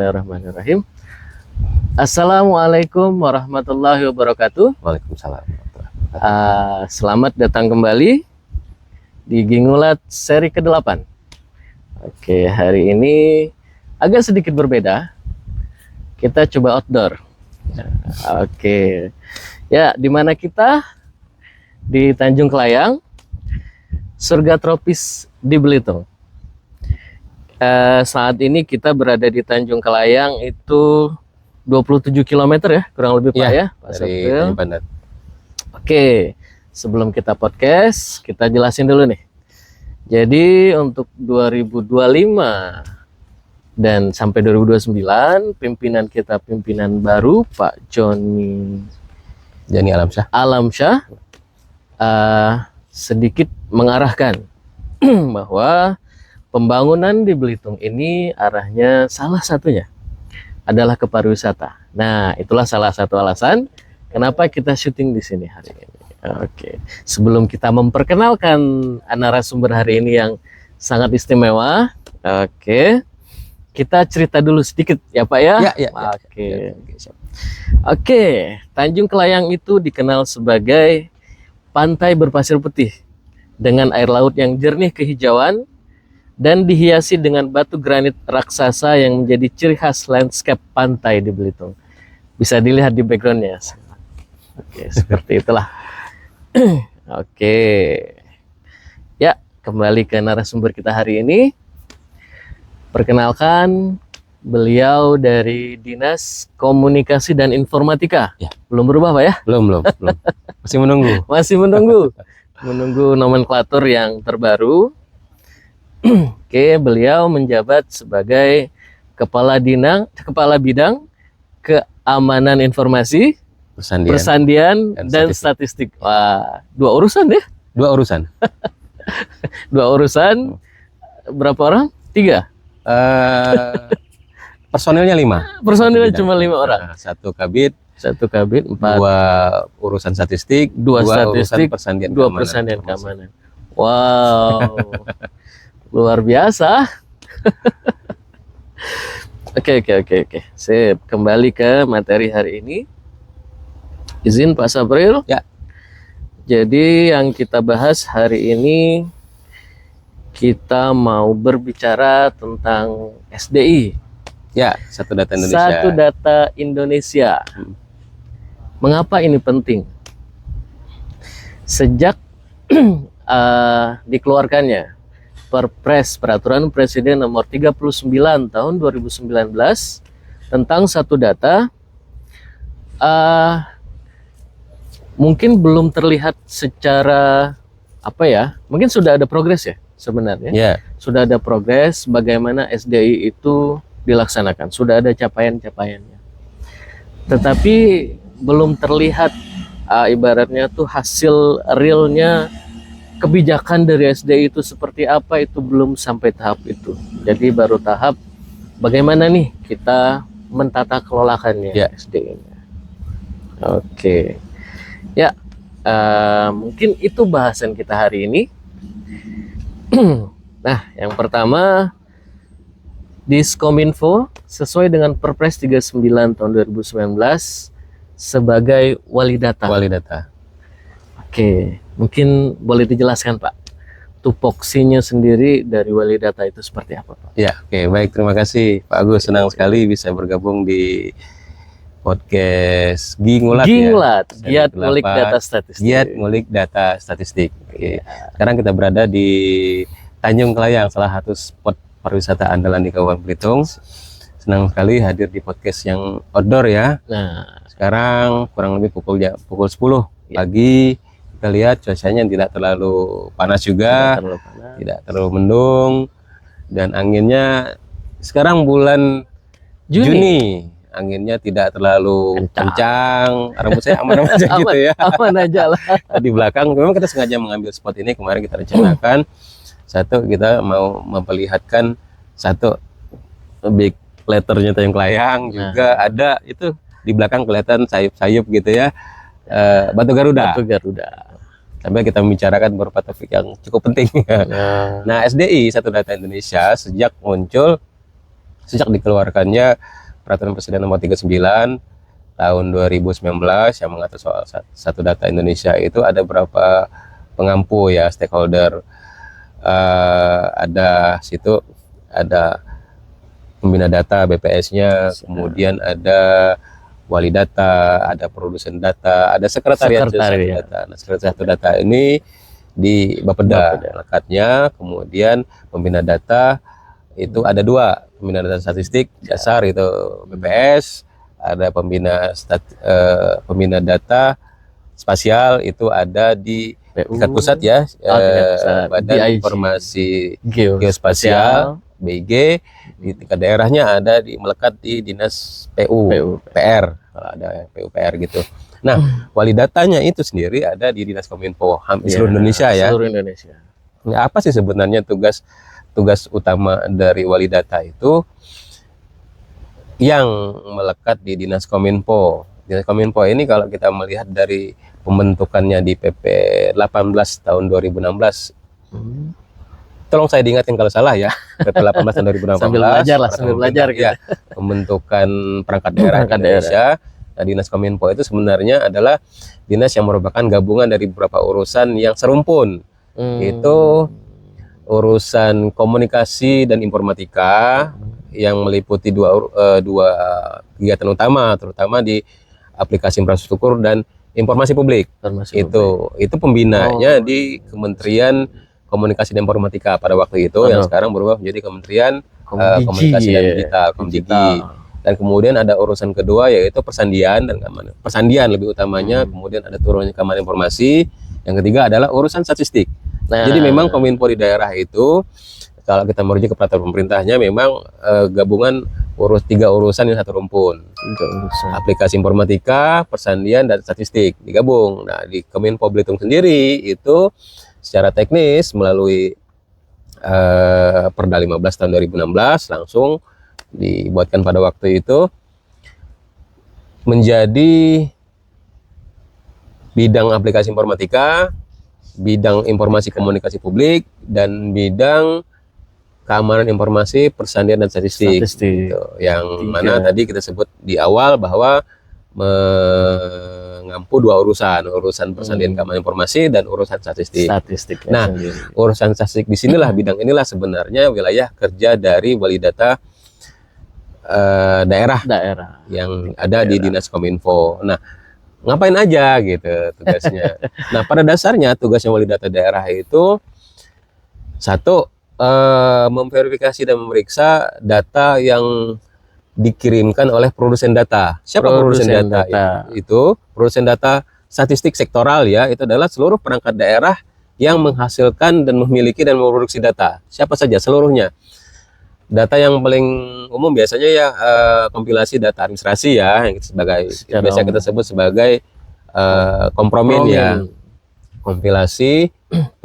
Bismillahirrahmanirrahim. Assalamualaikum warahmatullahi wabarakatuh. Waalaikumsalam. Selamat datang kembali di Gingulat seri ke-8. Oke, hari ini agak sedikit berbeda. Kita coba outdoor. Oke. Ya, di mana kita? Di Tanjung Kelayang, surga tropis di Belitung. Saat ini kita berada di Tanjung Kelayang itu 27 km ya, kurang lebih Pak ya, Pak dari Sapril. Bandar. Oke, sebelum kita podcast, kita jelasin dulu nih. Jadi untuk 2025 dan sampai 2029, pimpinan kita pimpinan baru Pak Joni Alamsyah sedikit mengarahkan bahwa pembangunan di Belitung ini arahnya salah satunya adalah ke pariwisata. Nah, itulah salah satu alasan kenapa kita syuting di sini hari ini. Oke, sebelum kita memperkenalkan narasumber hari ini yang sangat istimewa, oke, kita cerita dulu sedikit ya Pak ya. Oke, Tanjung Kelayang itu dikenal sebagai pantai berpasir putih dengan air laut yang jernih kehijauan dan dihiasi dengan batu granit raksasa yang menjadi ciri khas landscape pantai di Belitung. Bisa dilihat di backgroundnya. Oke, seperti itulah. Oke, ya, kembali ke narasumber kita hari ini. Perkenalkan, beliau dari Dinas Komunikasi dan Informatika. Ya. Belum berubah Pak ya? Belum. Masih menunggu. Masih menunggu nomenklatur yang terbaru. Oke, beliau menjabat sebagai Kepala Bidang Keamanan Informasi, Persandian dan Statistik. Wah, dua urusan deh. Dua urusan. Dua urusan. Berapa orang? 3. Personilnya 5. Personilnya cuma 5 orang. Satu kabit, 4. 2 urusan statistik, 2 statistik, urusan 2 persandian keamanan. Wow. Luar biasa. Oke. Sip, kembali ke materi hari ini. Izin Pak Sapril. Ya. Jadi yang kita bahas hari ini, kita mau berbicara tentang SDI. Ya, Satu Data Indonesia. Satu Data Indonesia. Mengapa ini penting? Sejak dikeluarkannya Perpres Peraturan Presiden Nomor 39 Tahun 2019 tentang Satu Data, mungkin belum terlihat secara mungkin sudah ada progres ya sebenarnya. Ya. Sudah ada progres bagaimana SDI itu dilaksanakan, sudah ada capaian-capaiannya. Tetapi belum terlihat ibaratnya tuh hasil realnya, kebijakan dari SDI itu seperti apa, itu belum sampai tahap itu. Jadi baru tahap bagaimana nih kita mentata kelolakannya SDI-nya. Oke. Ya, mungkin itu bahasan kita hari ini. Nah, yang pertama, Diskominfo sesuai dengan Perpres 39 tahun 2019 sebagai wali data. Oke, mungkin boleh dijelaskan Pak, tupoksinya sendiri dari wali data itu seperti apa Pak? Ya, oke, baik, terima kasih Pak Agus, senang sekali bisa bergabung di podcast Gingulat ya. Giat Ngulik Data Statistik. Giat Ngulik Data Statistik. Oke. Sekarang kita berada di Tanjung Kelayang, salah satu spot pariwisata andalan di Kabupaten Belitung. Senang sekali hadir di podcast yang outdoor ya. Nah, sekarang kurang lebih pukul 10 pagi. Kita lihat cuacanya tidak terlalu panas juga, tidak terlalu mendung, dan anginnya sekarang bulan Juni, anginnya tidak terlalu kencang. Rambut saya aman aja gitu ya. Aman aja lah. Di belakang, memang kita sengaja mengambil spot ini, kemarin kita rencanakan satu, kita mau memperlihatkan satu big letternya Tanjung Kelayang, juga ada itu di belakang kelihatan sayup-sayup gitu ya, Batu Garuda. Sampai kita membicarakan beberapa topik yang cukup penting. Nah, SDI Satu Data Indonesia sejak muncul sejak dikeluarkannya Peraturan Presiden Nomor 39 tahun 2019 yang mengatur soal satu data Indonesia, itu ada berapa pengampu ya, stakeholder. Ada situ, ada pembina data BPS-nya, kemudian ada wali data, ada produsen data, ada sekretariat satu data. Nah, sekretariat satu data ini di Bapeda lekatnya. Kemudian pembina data itu ada 2, pembina data statistik dasar itu BPS, ada pembina data spasial itu ada di tingkat pusat ya, Badan Informasi Geospasial BIG. Di tingkat daerahnya ada melekat di Dinas PR, kalau ada PUPR gitu. Nah, wali datanya itu sendiri ada di Dinas Kominfo hampir seluruh Indonesia ya. Seluruh Indonesia. Nah, apa sih sebenarnya tugas utama dari wali data itu yang melekat di Dinas Kominfo? Dinas Kominfo ini kalau kita melihat dari pembentukannya di PP 18 tahun 2016. Tolong saya diingatkan kalau salah ya. PP 18 tahun 2016. Sambil belajar gitu. Ya, pembentukan perangkat daerah di Indonesia. Nah, Dinas Kominfo itu sebenarnya adalah dinas yang merupakan gabungan dari beberapa urusan yang serumpun. Itu urusan komunikasi dan informatika yang meliputi dua kegiatan utama, terutama di aplikasi infrastruktur dan informasi publik. Itu pembinanya di Kementerian Komunikasi dan Informatika pada waktu itu, yang sekarang berubah menjadi Kementerian Komunikasi dan Digital, Komdigi. Dan kemudian ada urusan kedua yaitu persandian dan keamanan. Persandian lebih utamanya, kemudian ada turunnya keamanan informasi. Yang ketiga adalah urusan statistik. Jadi memang Kominfo di daerah itu, kalau kita merujuk ke peraturan pemerintahnya, memang gabungan 3 urusan yang satu rumpun. Aplikasi informatika, persandian, dan statistik digabung. Nah, di Kominfo Belitung sendiri itu secara teknis melalui Perda 15 tahun 2016 langsung dibuatkan pada waktu itu menjadi bidang aplikasi informatika, bidang informasi komunikasi publik, dan bidang keamanan informasi, persandian, dan statistik. Gitu. Yang mana tadi kita sebut di awal bahwa mengampu 2 urusan persandian keamanan informasi dan urusan statistik. Nah, urusan statistik di sinilah bidang inilah sebenarnya wilayah kerja dari wali data daerah yang ada di Dinas Kominfo. Nah, ngapain aja gitu tugasnya. Nah, pada dasarnya tugasnya wali data daerah itu satu, memverifikasi dan memeriksa data yang dikirimkan oleh produsen data. Siapa produsen data? Itu produsen data statistik sektoral ya, itu adalah seluruh perangkat daerah yang menghasilkan dan memiliki dan memproduksi data. Siapa saja seluruhnya. Data yang paling umum biasanya ya kompilasi data administrasi ya, yang biasa kita sebut sebagai kompromin ya. Kompilasi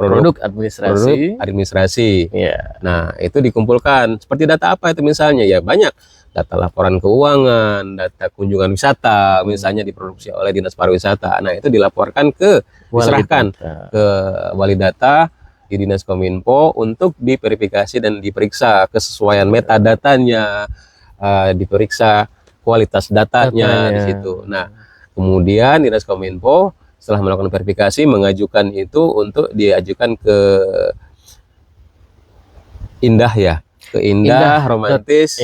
produk administrasi. Nah, itu dikumpulkan. Seperti data apa itu misalnya? Ya banyak. Data laporan keuangan, data kunjungan wisata, misalnya diproduksi oleh Dinas Pariwisata. Nah, itu dilaporkan diserahkan ke wali data di Dinas Kominfo untuk diverifikasi dan diperiksa kesesuaian metadatanya, diperiksa kualitas datanya di situ. Nah, kemudian Dinas Kominfo setelah melakukan verifikasi mengajukan itu untuk diajukan ke Indah ya, ke Indah Romantis.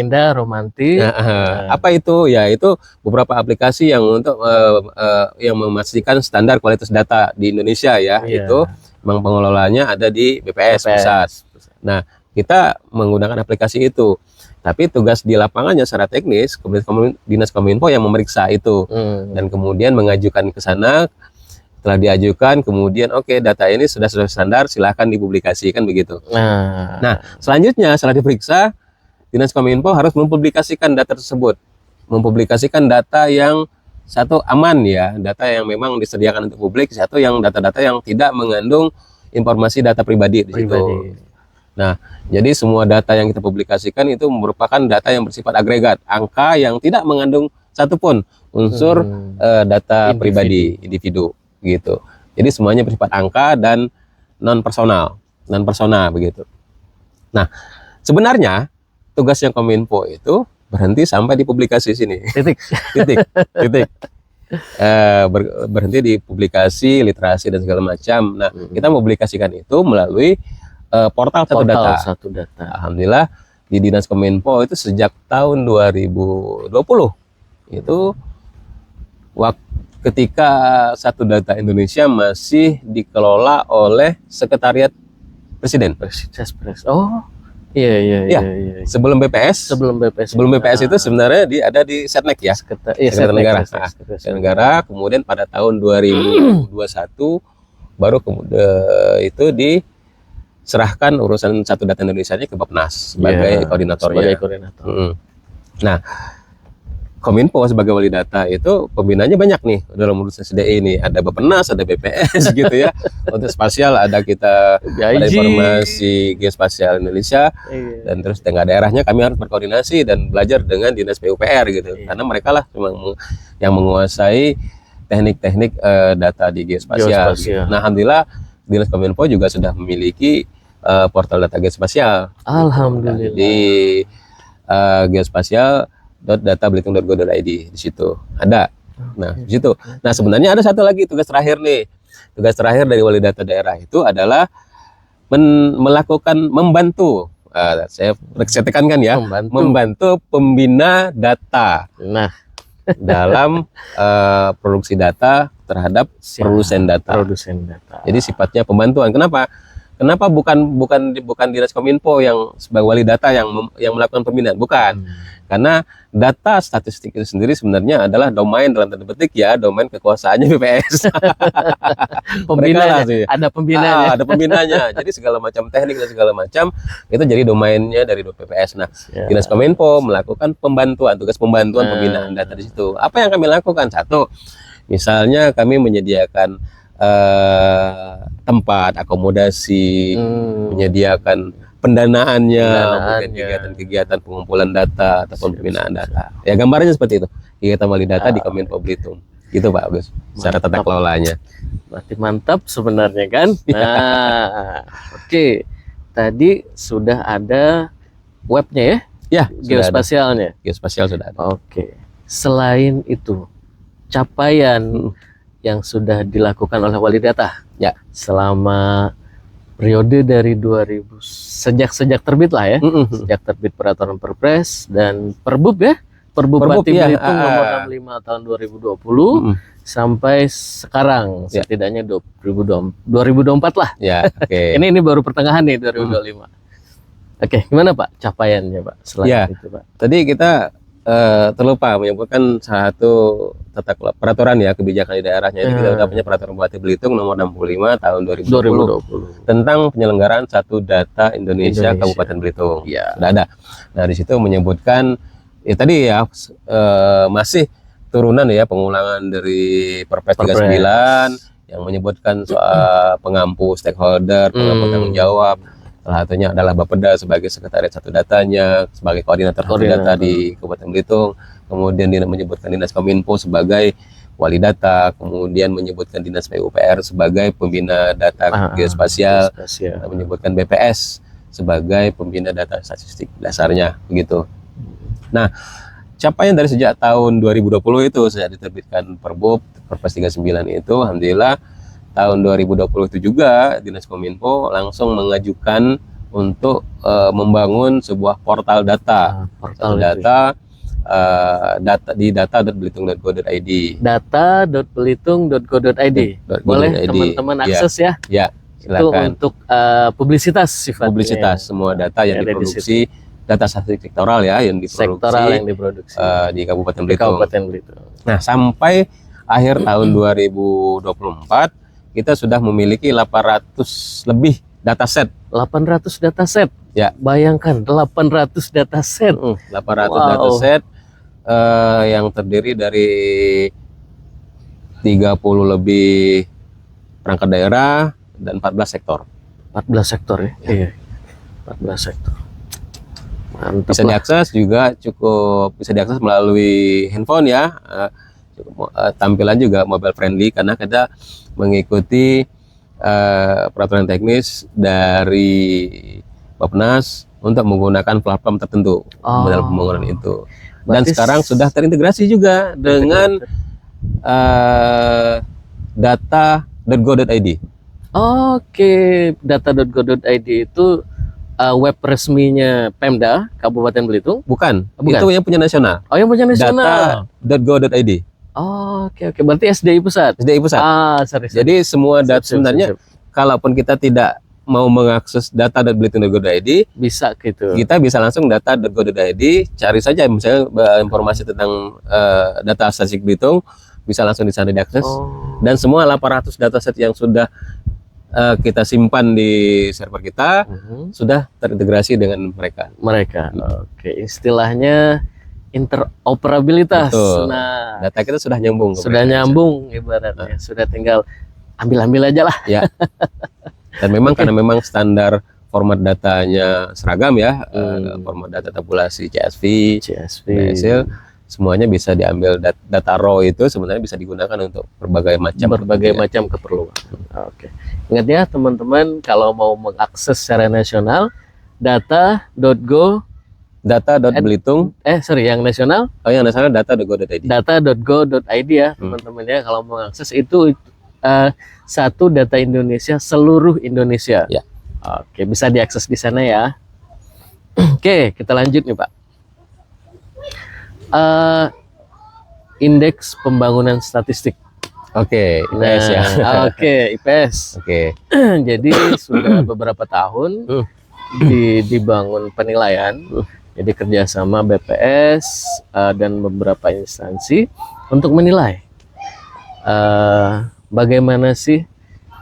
Apa itu? Ya, itu beberapa aplikasi yang untuk yang memastikan standar kualitas data di Indonesia ya. Itu memang pengelolanya ada di BPS pusat. Nah, kita menggunakan aplikasi itu. Tapi tugas di lapangannya secara teknis, Dinas Kominfo yang memeriksa itu. Dan kemudian mengajukan ke sana. Setelah diajukan, kemudian oke, data ini sudah standar, silahkan dipublikasikan begitu. Nah, selanjutnya setelah diperiksa, Dinas Kominfo harus mempublikasikan data tersebut. Mempublikasikan data yang satu aman ya, data yang memang disediakan untuk publik, satu yang data-data yang tidak mengandung informasi data pribadi di situ. Nah, jadi semua data yang kita publikasikan itu merupakan data yang bersifat agregat, angka yang tidak mengandung satupun unsur data pribadi individu gitu. Jadi semuanya bersifat angka dan non personal begitu. Nah, sebenarnya tugasnya Kominfo itu berhenti sampai di publikasi sini. Titik. Titik. Berhenti di publikasi, literasi dan segala macam. Nah, kita mempublikasikan itu melalui portal Satu Data. Alhamdulillah di Dinas Kominfo itu sejak tahun 2020 itu ketika Satu Data Indonesia masih dikelola oleh Sekretariat Presiden. Oh, iya. Sebelum BPS itu sebenarnya ada di Setnek ya. Sekretariat Negara. Sekretariat Negara. Kemudian pada tahun 2021 baru kemudian itu diserahkan urusan Satu Data Indonesia-nya ke Bappenas sebagai koordinatornya. Nah, Kominfo sebagai wali data itu pembinanya banyak nih dalam urusan SDI ini. Ada Bappenas, ada BPS gitu ya. Untuk spasial ada kita ada informasi Geospasial Indonesia dan terus tengah daerahnya kami harus berkoordinasi dan belajar dengan Dinas PUPR gitu. Karena mereka lah yang menguasai teknik-teknik data di geospasial. Nah, alhamdulillah Dinas Kominfo juga sudah memiliki portal data geospasial. Alhamdulillah. Di geospasial.databelitung.go.id di situ ada. Nah, di situ. Nah, sebenarnya ada satu lagi tugas terakhir nih. Tugas terakhir dari wali data daerah itu adalah membantu. Saya tekankan ya, membantu pembina data. Nah, dalam produksi data terhadap produsen data. Jadi sifatnya pembantuan. Kenapa bukan Dinas Kominfo yang sebagai wali data yang melakukan pembinaan? Bukan. Karena data statistik itu sendiri sebenarnya adalah domain dalam tanda petik ya, domain kekuasaannya BPS. Ada pembinanya. Ada pembinanya. Jadi segala macam teknik dan segala macam itu jadi domainnya dari BPS. Nah, Dinas Kominfo melakukan tugas pembantuan pembinaan data di situ. Apa yang kami lakukan? Satu, misalnya kami menyediakan tempat akomodasi, menyediakan pendanaannya, mungkin kegiatan-kegiatan pengumpulan data ataupun pembinaan data. Ya, gambarnya seperti itu. Kegiatan wali data di Kominfo Belitung. Gitu Pak Agus, secara tata kelolanya. Berarti mantap sebenarnya kan? Nah, oke. Tadi sudah ada webnya ya? Ya, geospasialnya. Geospasial sudah ada. Oke. Selain itu, capaian yang sudah dilakukan oleh wali data ya selama periode dari 2000 sejak terbit lah ya, sejak terbit peraturan Perpres dan Perbub ya, Perbub Bupati Belitung nomor 65 tahun 2020 sampai sekarang setidaknya 2024 lah. Ya, oke. Ini baru pertengahan nih 2025. Oke, gimana Pak capaiannya Pak selain itu Pak? Tadi kita terlupa menyebutkan satu peraturan ya kebijakan di daerahnya. Jadi kita punya peraturan Bupati Belitung nomor 65 tahun 2020 tentang penyelenggaraan Satu Data Indonesia Kabupaten Belitung. Sudah ada. Nah, di situ menyebutkan ya tadi ya masih turunan ya pengulangan dari Perpres 39 yang menyebutkan soal pengampu stakeholder, pengampu tanggung jawab. Salah satunya adalah Bapeda sebagai sekretariat Satu Datanya, sebagai koordinator Satu Data di Kabupaten Belitung. Kemudian dia menyebutkan Dinas Kominfo sebagai wali data, kemudian menyebutkan Dinas PUPR sebagai pembina data geospasial, menyebutkan BPS sebagai pembina data statistik dasarnya, begitu. Nah, capaian dari sejak tahun 2020 itu sejak diterbitkan Perbub Perpres 39 itu, alhamdulillah tahun 2020 itu juga Dinas Kominfo langsung mengajukan untuk membangun sebuah portal data, data di data.belitung.go.id. Data.belitung.go.id. Boleh teman-teman akses ya? Ya, silakan. Itu untuk publisitas sifatnya. Publisitas semua data yang diproduksi, data statistik sektoral ya yang diproduksi, di Kabupaten Belitung. Nah, sampai akhir tahun 2024 kita sudah memiliki 800 lebih dataset. 800 dataset. Ya, bayangkan 800 dataset. 800 dataset yang terdiri dari 30 lebih perangkat daerah dan 14 sektor. 14 sektor ya. Iya. 14 sektor. Mantap. Bisa diakses juga bisa diakses melalui handphone ya. Tampilan juga mobile friendly karena kita mengikuti peraturan teknis dari Bappenas untuk menggunakan platform tertentu dalam pembangunan itu. Dan Berarti sekarang sudah terintegrasi juga dengan data.go.id. Oke, data.go.id itu web resminya Pemda Kabupaten Belitung? Bukan, Bukan, itu yang punya nasional. Oh, yang punya nasional. Data.go.id. Oke, berarti SDI pusat. SDI pusat. Sorry. Jadi semua data sebenarnya, kalaupun kita tidak mau mengakses data.belitung.go.id, bisa gitu. Kita bisa langsung data.go.id, cari saja misalnya informasi tentang data statistik Belitung, bisa langsung di sana diakses. Dan semua 800 dataset yang sudah kita simpan di server kita sudah terintegrasi dengan mereka. Oke, istilahnya interoperabilitas. Betul. Nah, data kita sudah nyambung. Sudah nyambung ibaratnya. Sudah tinggal ambil aja lah. Ya. Dan memang karena memang standar format datanya seragam ya, format data tabulasi CSV, hasil semuanya bisa diambil. Data raw itu sebenarnya bisa digunakan untuk berbagai macam keperluan. Oke. Ingat ya teman-teman, kalau mau mengakses secara nasional, data.belitung. Yang nasional? Yang nasional data.go.id. Data.go.id ya teman-teman ya. Kalau mau mengakses itu satu data Indonesia, seluruh Indonesia. Ya. Oke, bisa diakses di sana ya. Oke, kita lanjut nih Pak. Indeks pembangunan statistik. Oke, IPS ya. Oke, IPS. Oke. Jadi sudah beberapa tahun dibangun penilaian. Jadi kerjasama BPS dan beberapa instansi untuk menilai bagaimana sih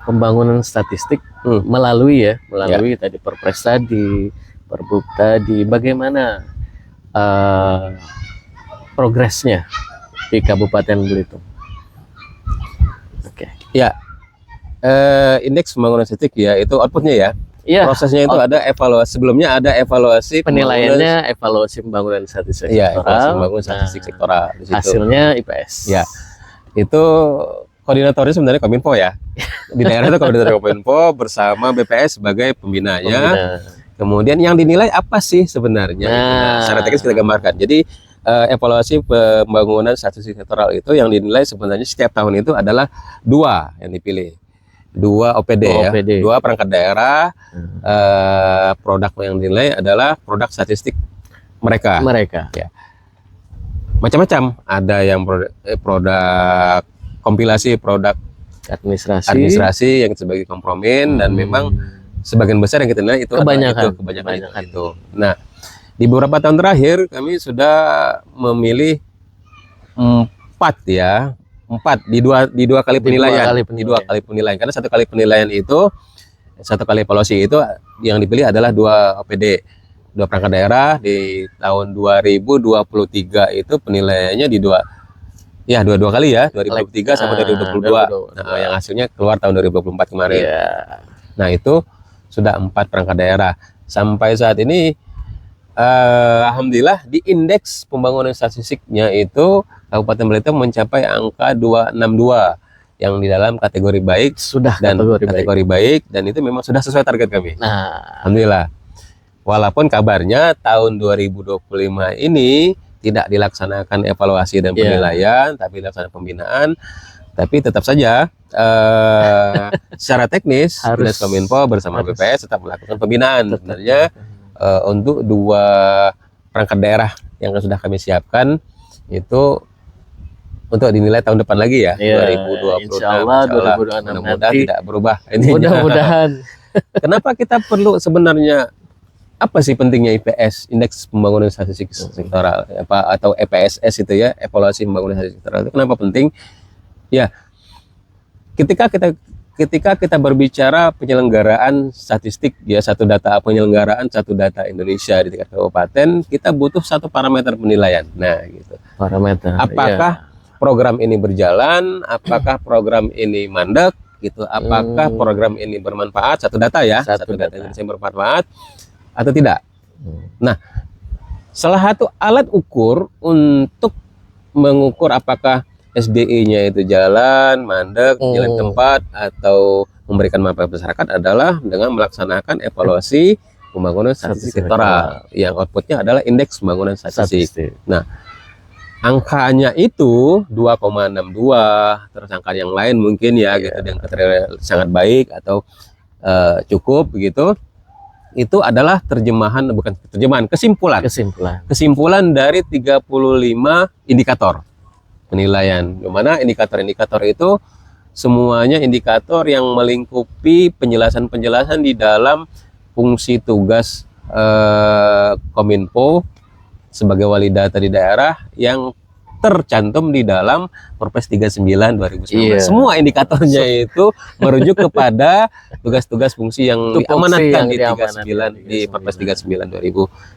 pembangunan statistik melalui tadi Perpres tadi, Perbuk tadi, bagaimana progresnya di Kabupaten Belitung. Oke. Ya, indeks pembangunan statistik ya itu outputnya ya. Iya. Prosesnya itu ada evaluasi, sebelumnya ada evaluasi penilaiannya, evaluasi pembangunan statistik sektoral. Evaluasi pembangunan statistik sektoral. Di situ. Hasilnya IPS. Ya, itu koordinatornya sebenarnya Kominfo ya. Di daerah itu koordinator Kominfo bersama BPS sebagai pembinanya. Kemudian yang dinilai apa sih sebenarnya? Secara teknis kita gambarkan. Jadi evaluasi pembangunan statistik sektoral itu yang dinilai sebenarnya setiap tahun itu adalah 2 yang dipilih. 2 OPD ya, 2 perangkat daerah. Produk yang dinilai adalah produk statistik mereka. Ya. Macam-macam, ada yang produk kompilasi, produk administrasi yang sebagai kompromin, dan memang sebagian besar yang kita nilai itu kebanyakan itu. Nah, di beberapa tahun terakhir kami sudah memilih 4 di dua kali penilaian. Karena 1 kali penilaian itu, 1 kali evaluasi itu yang dipilih adalah 2 OPD, 2 perangkat daerah. Di tahun 2023 itu penilaiannya di dua kali ya, 2023 sampai 2022. Nah, yang hasilnya keluar tahun 2024 kemarin. Nah, itu sudah 4 perangkat daerah. Sampai saat ini alhamdulillah di indeks pembangunan statistiknya itu Kabupaten Belitung mencapai angka 262 yang di dalam kategori baik, kategori baik, dan itu memang sudah sesuai target kami. Alhamdulillah. Walaupun kabarnya tahun 2025 ini tidak dilaksanakan evaluasi dan penilaian, tapi dilaksanakan pembinaan. Tapi tetap saja secara teknis Dinas Kominfo bersama BPS tetap melakukan pembinaan sebenarnya untuk 2 perangkat daerah yang sudah kami siapkan itu untuk dinilai tahun depan lagi ya, 2026. Insyaallah 2026 mudah-mudahan tidak berubah. Mudah-mudahan. Kenapa kita perlu sebenarnya, apa sih pentingnya IPS, Indeks Pembangunan Statistik Sektoral, atau EPSS itu ya, Evaluasi Pembangunan Statistik Sektoral itu kenapa penting? Ya, ketika kita berbicara penyelenggaraan statistik ya, penyelenggaraan satu data Indonesia di tingkat kabupaten, kita butuh 1 parameter penilaian. Nah, gitu. Parameter. Apakah program ini berjalan? Apakah program ini mandek? Gitu. Apakah program ini bermanfaat? Satu data ya, satu data Indonesia bermanfaat atau tidak? Nah, salah satu alat ukur untuk mengukur apakah SDI-nya itu jalan, mandek, jalan tempat, atau memberikan manfaat masyarakat adalah dengan melaksanakan evaluasi pembangunan statistik sektoral, yang outputnya adalah indeks pembangunan statistik. Nah, angkanya itu 2,62, terus angka yang lain mungkin ya gitu, yang sangat baik atau cukup begitu. Itu adalah terjemahan, bukan terjemahan, kesimpulan dari 35 indikator penilaian, di mana indikator-indikator itu semuanya indikator yang melingkupi penjelasan-penjelasan di dalam fungsi tugas Kominfo sebagai wali data di daerah yang tercantum di dalam Perpres 39 2019. Semua indikatornya itu merujuk kepada tugas-tugas fungsi yang diamanatkan di 39 di Perpres 39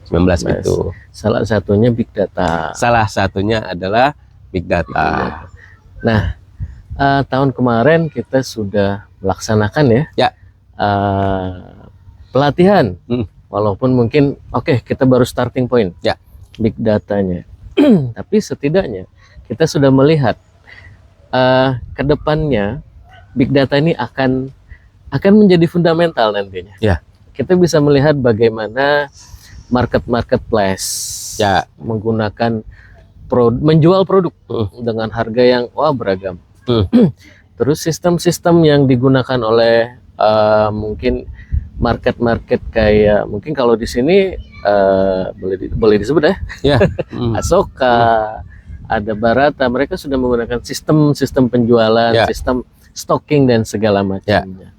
2019 itu. Salah satunya big data. Salah satunya adalah big data. Nah, tahun kemarin kita sudah melaksanakan ya. Pelatihan, walaupun mungkin kita baru starting point big datanya, tapi setidaknya kita sudah melihat ke depannya big data ini akan menjadi fundamental nantinya. Kita bisa melihat bagaimana marketplace menggunakan menjual produk dengan harga yang beragam. Terus sistem-sistem yang digunakan oleh mungkin market kayak mungkin kalau di sini boleh disebut ya, Asoka, ada Barata, mereka sudah menggunakan sistem penjualan, sistem stocking dan segala macamnya.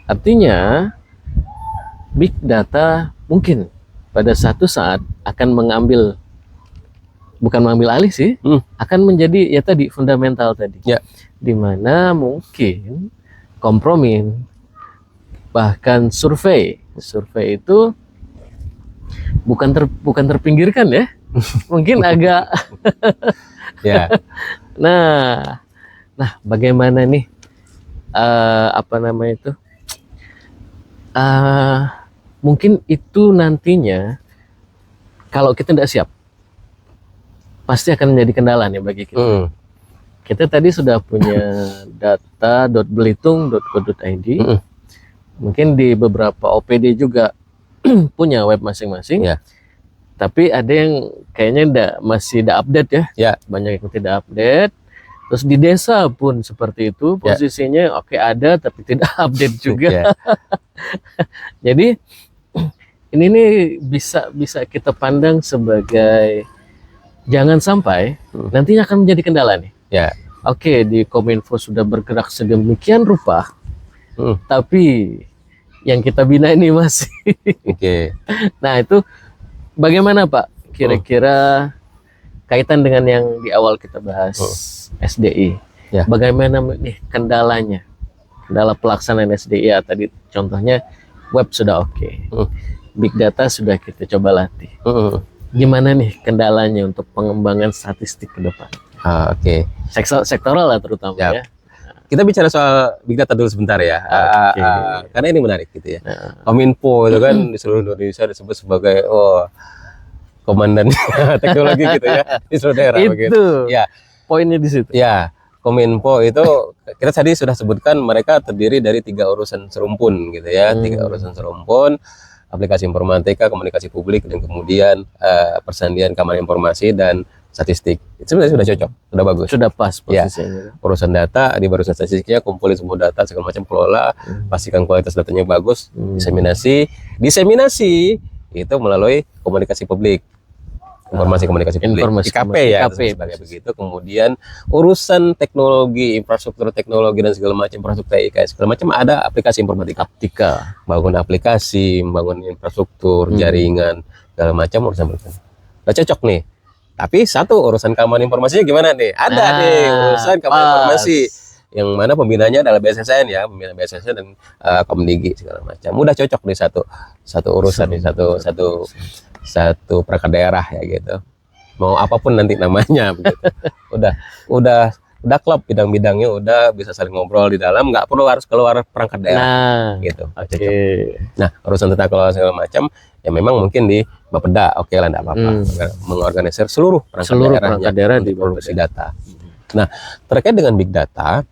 Artinya big data mungkin pada satu saat akan bukan mengambil alih sih, akan menjadi ya tadi fundamental tadi, di mana mungkin kompromi bahkan survei itu bukan terpinggirkan ya, mungkin agak nah bagaimana nih mungkin itu nantinya kalau kita tidak siap pasti akan menjadi kendala nih bagi kita. Kita tadi sudah punya data.belitung.co.id. Mungkin di beberapa OPD juga punya web masing-masing. Tapi ada yang kayaknya masih tidak update ya. Banyak yang tidak update. Terus di desa pun seperti itu, posisinya ada tapi tidak update juga. Jadi ini nih bisa kita pandang sebagai jangan sampai nantinya akan menjadi kendala nih. Di Kominfo sudah bergerak sedemikian rupa, tapi yang kita bina ini masih. Nah itu bagaimana Pak? Kira-kira kaitan dengan yang di awal kita bahas SDI. Bagaimana nih kendalanya? Kendala pelaksanaan SDI tadi contohnya web sudah big data sudah kita coba latih. Gimana nih kendalanya untuk pengembangan statistik ke depan? Sektoral lah terutama ya. Kita bicara soal big data dulu sebentar ya, karena ini menarik gitu ya. Kominfo itu kan di seluruh Indonesia disebut sebagai komandan teknologi gitu ya di seluruh daerah. Itu poinnya di situ. Kominfo itu kita tadi sudah sebutkan mereka terdiri dari 3 urusan serumpun gitu ya, 3 urusan serumpun, aplikasi informatika, komunikasi publik, dan kemudian persandian keamanan informasi dan statistik. Itu sebenarnya sudah cocok, sudah bagus, sudah pas posisinya. Urusan data di barusan statistiknya, kumpulin semua data segala macam, kelola, pastikan kualitas datanya bagus, diseminasi itu melalui komunikasi publik, informasi komunikasi publik, IKP ya, sebagai begitu. Kemudian urusan teknologi, infrastruktur teknologi dan segala macam, infrastruktur TIK segala macam, ada aplikasi informatika, bangun aplikasi, membangun infrastruktur, jaringan segala macam, urusan udah cocok nih. Tapi satu urusan keamanan informasinya gimana nih? Ada nih urusan keamanan informasi yang mana pembinanya adalah BSSN ya, pembina BSSN dan Komdigi segala macam. Udah cocok nih satu urusan nih, satu perangkat daerah ya gitu. Mau apapun nanti namanya begitu. Udah klop bidang-bidangnya, udah bisa saling ngobrol di dalam, nggak perlu harus keluar perangkat daerah gitu. Nah, urusan tentang kelola segala macam ya memang mungkin di Bapeda, lah enggak apa-apa. Mengorganisir seluruh perangkat daerah di produksi data. Nah, terkait dengan big data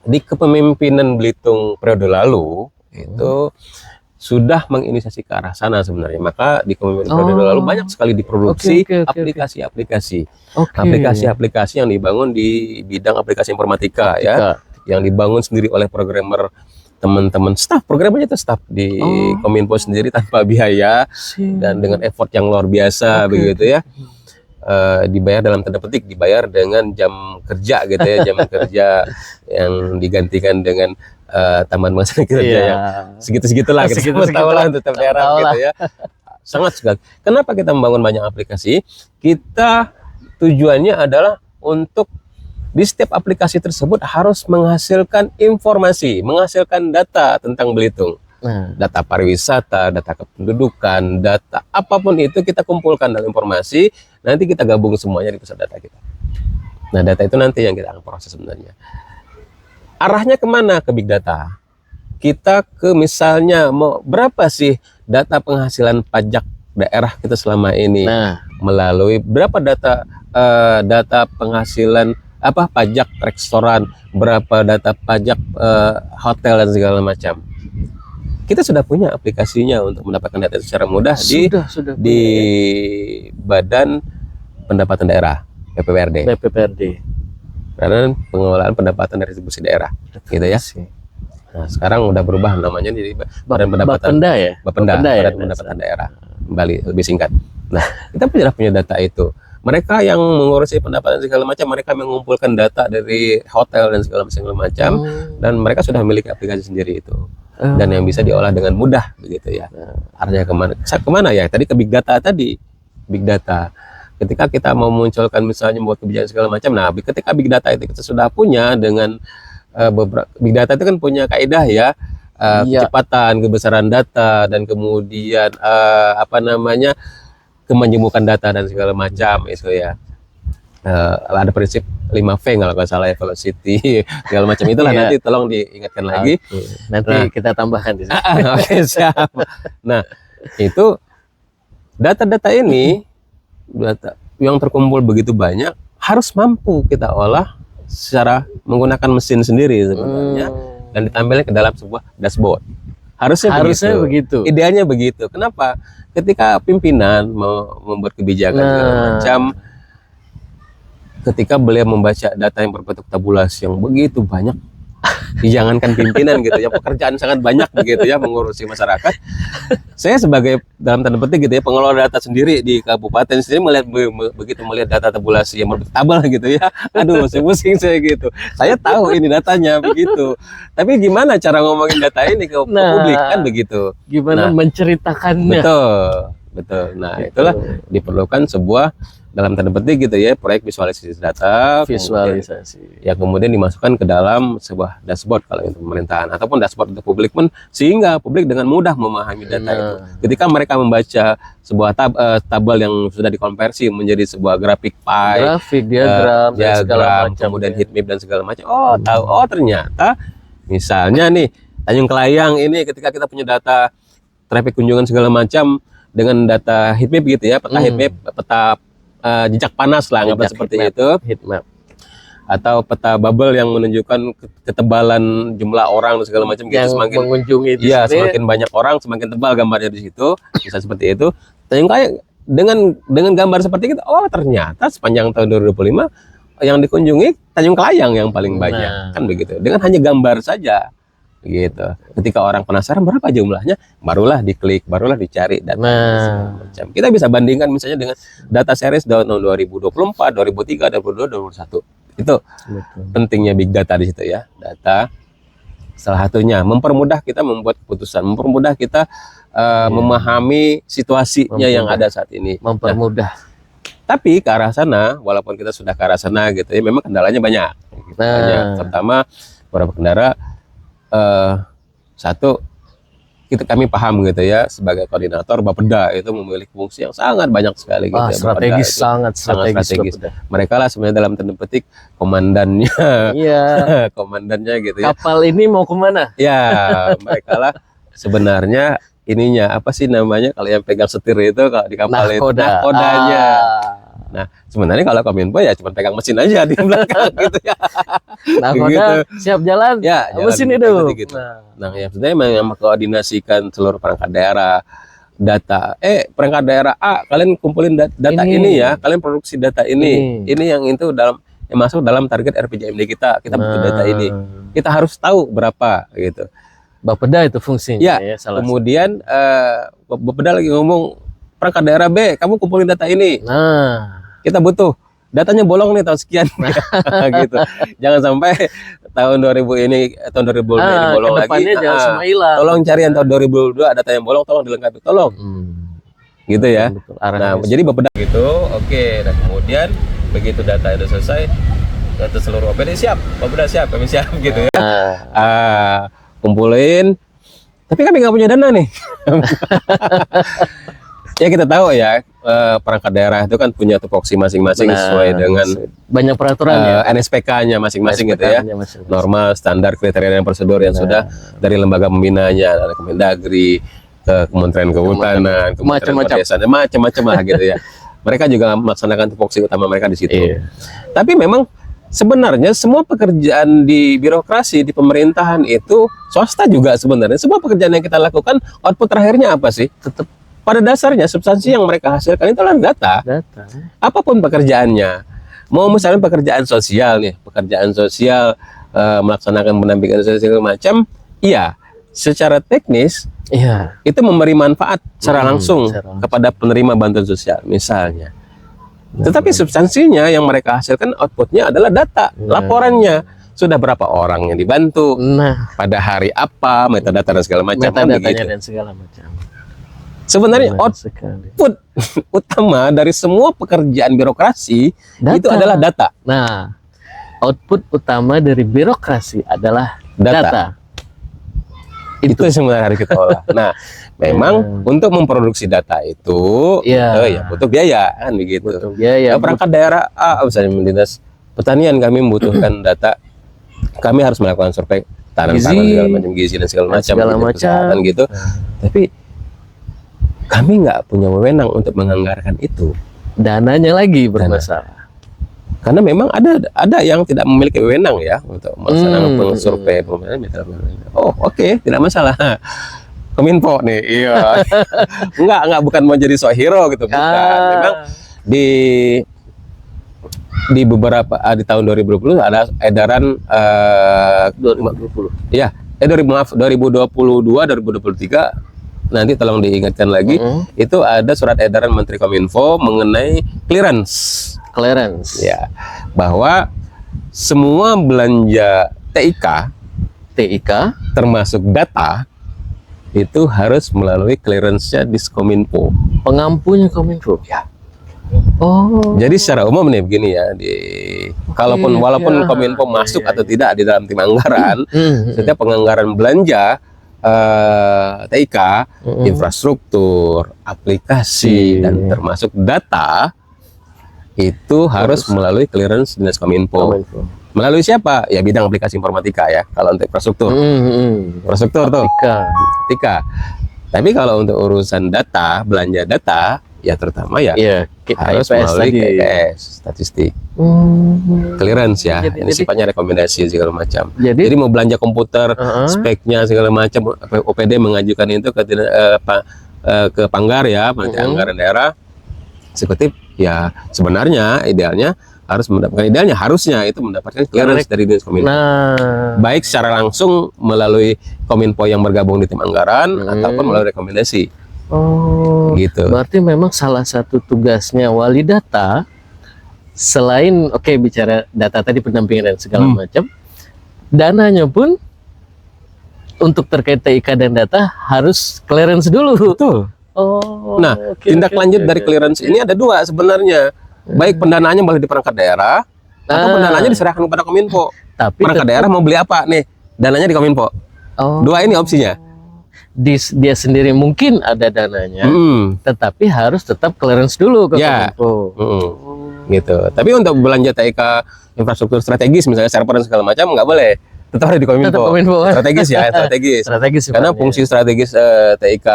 di kepemimpinan Belitung periode lalu itu sudah menginisiasi ke arah sana sebenarnya. Maka di periode lalu banyak sekali diproduksi aplikasi-aplikasi. Aplikasi-aplikasi yang dibangun di bidang aplikasi informatika ya, yang dibangun sendiri oleh programmer, teman-teman staff programnya itu staff di Kominfo sendiri tanpa biaya dan dengan effort yang luar biasa begitu ya. Dibayar dalam tanda petik, dibayar dengan jam kerja gitu ya, jam kerja yang digantikan dengan tambahan masa kerja yang segitu-segitulah kita tahu lah untuk daerah gitu ya. Sangat sekali. Kenapa kita membangun banyak aplikasi? Kita tujuannya adalah untuk di setiap aplikasi tersebut harus menghasilkan informasi, menghasilkan data tentang Belitung. Data pariwisata, data kependudukan, data apapun itu kita kumpulkan dalam informasi, nanti kita gabung semuanya di pusat data kita. Nah, data itu nanti yang kita akan proses sebenarnya. Arahnya kemana? Ke big data. Kita ke misalnya mau berapa sih data penghasilan pajak daerah kita selama ini, melalui berapa data data penghasilan pajak restoran, berapa data pajak hotel dan segala macam. Kita sudah punya aplikasinya untuk mendapatkan data secara mudah di Badan Pendapatan Daerah BPPRD. Karena pengelolaan pendapatan dari distribusi daerah, gitu ya. Nah, sekarang udah berubah namanya jadi Badan Pendapatan Badan Pendapatan Daerah, kembali lebih singkat. Nah, kita punya data itu. Mereka yang mengurusi pendapatan segala macam, mereka mengumpulkan data dari hotel dan segala macam, dan mereka sudah memiliki aplikasi sendiri itu, dan yang bisa diolah dengan mudah, begitu ya. Artinya kemana ya? Tadi ke big data tadi, big data. Ketika kita mau memunculkan misalnya membuat kebijakan segala macam, nah ketika big data itu kita sudah punya dengan beberapa big data itu kan punya kaidah ya, kecepatan, kebesaran data, dan kemudian kemanjemukan data dan segala macam itu ya. Ada prinsip 5V kalau nggak salah ya, velocity segala macam itulah. Nanti tolong diingatkan lagi. Nanti kita tambahkan di sini. Oke, siap. Nah, itu data-data ini, data yang terkumpul begitu banyak harus mampu kita olah secara menggunakan mesin sendiri sebenarnya, dan ditampilkan ke dalam sebuah dashboard. Harusnya begitu. Idealnya begitu. Kenapa? Ketika pimpinan mau membuat kebijakan segala macam, ketika beliau membaca data yang berbentuk tabulasi yang begitu banyak, jangankan pimpinan gitu ya, pekerjaan sangat banyak begitu ya, mengurusi masyarakat. Saya sebagai dalam tanda petik gitu ya, pengelola data sendiri di kabupaten sendiri melihat data tabulasi yang berbentuk tabel gitu ya, aduh pusing saya gitu. Saya tahu ini datanya begitu, tapi gimana cara ngomongin data ini ke publik kan begitu? Gimana menceritakannya? Betul. Nah, itulah diperlukan sebuah dalam tanda petik gitu ya, proyek visualisasi data, kemudian dimasukkan ke dalam sebuah dashboard kalau itu pemerintahan, ataupun dashboard untuk publik pun, sehingga publik dengan mudah memahami data itu. Ketika mereka membaca sebuah tabel yang sudah dikonversi menjadi sebuah grafik pie, diagram, kemudian heat map dan segala macam, tahu ternyata misalnya nih Tanjung Kelayang ini, ketika kita punya data traffic kunjungan segala macam dengan data heat map gitu ya, peta heat map, peta jejak panas lah, anggaplah seperti itu, heat map, atau peta bubble yang menunjukkan ketebalan jumlah orang dan segala macam gitu, semakin mengunjungi semakin banyak orang semakin tebal gambarnya di situ, bisa seperti itu. Tanjung Kelayang dengan gambar seperti itu, ternyata sepanjang tahun 2025 yang dikunjungi Tanjung Kelayang yang paling banyak, kan begitu, dengan hanya gambar saja gitu. Ketika orang penasaran berapa jumlahnya, barulah diklik, barulah dicari data macam. Kita bisa bandingkan misalnya dengan data series tahun 2024, 2003, 2022, 2021. Itu pentingnya big data di situ ya. Data salah satunya mempermudah kita membuat keputusan, mempermudah kita memahami situasinya yang ada saat ini. Mempermudah. Tapi ke arah sana, walaupun kita sudah ke arah sana gitu ya, memang kendalanya banyak. Terutama beberapa kendala. Satu, kami paham gitu ya, sebagai koordinator Bapeda itu memiliki fungsi yang sangat banyak sekali gitu ya, strategis, sangat strategis. Mereka lah sebenarnya dalam tanda petik komandannya. Komandannya gitu ya. Kapal ini mau kemana? Ya, mereka lah sebenarnya ininya, apa sih namanya kalau yang pegang setir itu kalau di kapal itu, nahkodanya. Nah, sebenarnya kalau Kominfo ya cuma pegang mesin aja di belakang gitu ya. Nah, Gitu. siap jalan, Ya, mesin jalan hidup. gitu. Nah, yang sebenarnya yang mengkoordinasikan seluruh perangkat daerah, data. Perangkat daerah A, kalian kumpulin data ini ya, kalian produksi data ini. Ini yang itu yang masuk dalam target RPJMD kita butuh data ini. Kita harus tahu berapa gitu. Bapeda itu fungsinya ya, kemudian Bapeda lagi ngomong perangkat daerah B, kamu kumpulin data ini. Nah, kita butuh datanya bolong nih tahun sekian gitu. Jangan sampai tahun 2000 ini ini bolong lagi. Jangan semua hilang. Tolong cari yang tahun 2002 data yang bolong, tolong dilengkapi, tolong. Gitu ya. Betul. Nah, jadi Bapeda gitu. Oke, dan kemudian begitu data itu selesai, data seluruh OPD siap, Bapeda siap, kami siap gitu ya. Kumpulin, tapi kami nggak punya dana nih. Ya kita tahu ya, perangkat daerah itu kan punya tupoksi masing-masing sesuai dengan banyak peraturan ya, NSPK-nya masing-masing gitu ya, norma, standar, kriteria dan prosedur yang sudah dari lembaga pembinanya, ada Kemendagri, Kementerian Kehutanan, Kementerian Perdesaan, macam-macam lah gitu ya. Mereka juga melaksanakan tupoksi utama mereka di situ. Tapi memang sebenarnya semua pekerjaan di birokrasi, di pemerintahan itu, swasta juga sebenarnya, semua pekerjaan yang kita lakukan, output terakhirnya apa sih? Tetap pada dasarnya substansi yang mereka hasilkan itu adalah data. Apapun pekerjaannya. Mau misalnya pekerjaan sosial nih, pekerjaan sosial, melaksanakan pendampingan sosial macam, iya, secara teknis, itu memberi manfaat secara langsung kepada penerima bantuan sosial, misalnya. Tetapi substansinya yang mereka hasilkan, outputnya adalah data, laporannya. Sudah berapa orang yang dibantu, pada hari apa, metadata dan segala macam. Metadatanya dan segala macam. Sebenarnya output utama dari semua pekerjaan birokrasi itu adalah data. Nah, output utama dari birokrasi adalah data. Itu yang sebenarnya harus kita olah. Nah, memang untuk memproduksi data itu ya butuh biaya kan begitu. Butuh biaya. Perangkat daerah misalnya dinas pertanian kami membutuhkan data. Kami harus melakukan survei tanam segala macam, gizi dan segala macam gitu. Tapi kami nggak punya wewenang untuk menganggarkan itu. Dananya lagi bermasalah. Karena memang ada yang tidak memiliki wewenang ya untuk melaksanakan survei. Oke, tidak masalah. Kominfo nih, iya. Enggak, bukan mau jadi hero gitu, bukan. Memang di beberapa di tahun 2020 ada edaran 2020. Ya, 2022, 2023 nanti tolong diingatkan lagi, itu ada surat edaran Menteri Kominfo mengenai clearance. Ya, bahwa semua belanja TIK termasuk data itu harus melalui clearance-nya Diskominfo. Pengampunya Kominfo. Ya. Jadi secara umum nih begini ya, walaupun Kominfo masuk atau tidak di dalam tim anggaran, setiap penganggaran belanja TIK, infrastruktur, aplikasi dan termasuk data itu harus melalui clearance Dinas Kominfo. Melalui siapa? Ya bidang aplikasi informatika ya. Kalau untuk infrastruktur, infrastruktur tuh TIK. Tapi kalau untuk urusan data, belanja data, ya terutama harus melalui KPS, statistik, clearance ya. Ini sifatnya rekomendasi segala macam. Jadi mau belanja komputer, speknya segala macam, OPD mengajukan itu ke Panggar ya, Panitia Anggaran Daerah Eksekutif. Ya sebenarnya harusnya itu mendapatkan clearance dari Dinas Kominfo. Baik secara langsung melalui Kominfo yang bergabung di tim anggaran ataupun melalui rekomendasi. Gitu. Berarti memang salah satu tugasnya wali data selain bicara data tadi, pendampingan dan segala macam, dananya pun untuk terkait TIK dan data harus clearance dulu. Betul. Tindak lanjut dari clearance ini ada dua sebenarnya. Baik pendanaannya boleh di perangkat daerah atau pendanaannya diserahkan kepada Kominfo. Tapi perangkat daerah mau beli apa nih? Dananya di Kominfo. Dua ini opsinya. Dia sendiri mungkin ada dananya, tetapi harus tetap clearance dulu ke Kominfo. Gitu. Tapi untuk belanja TIK infrastruktur strategis misalnya server dan segala macam nggak boleh. Tetap ada di Kominfo. Strategis ya, strategis. Karena fungsi strategis TIK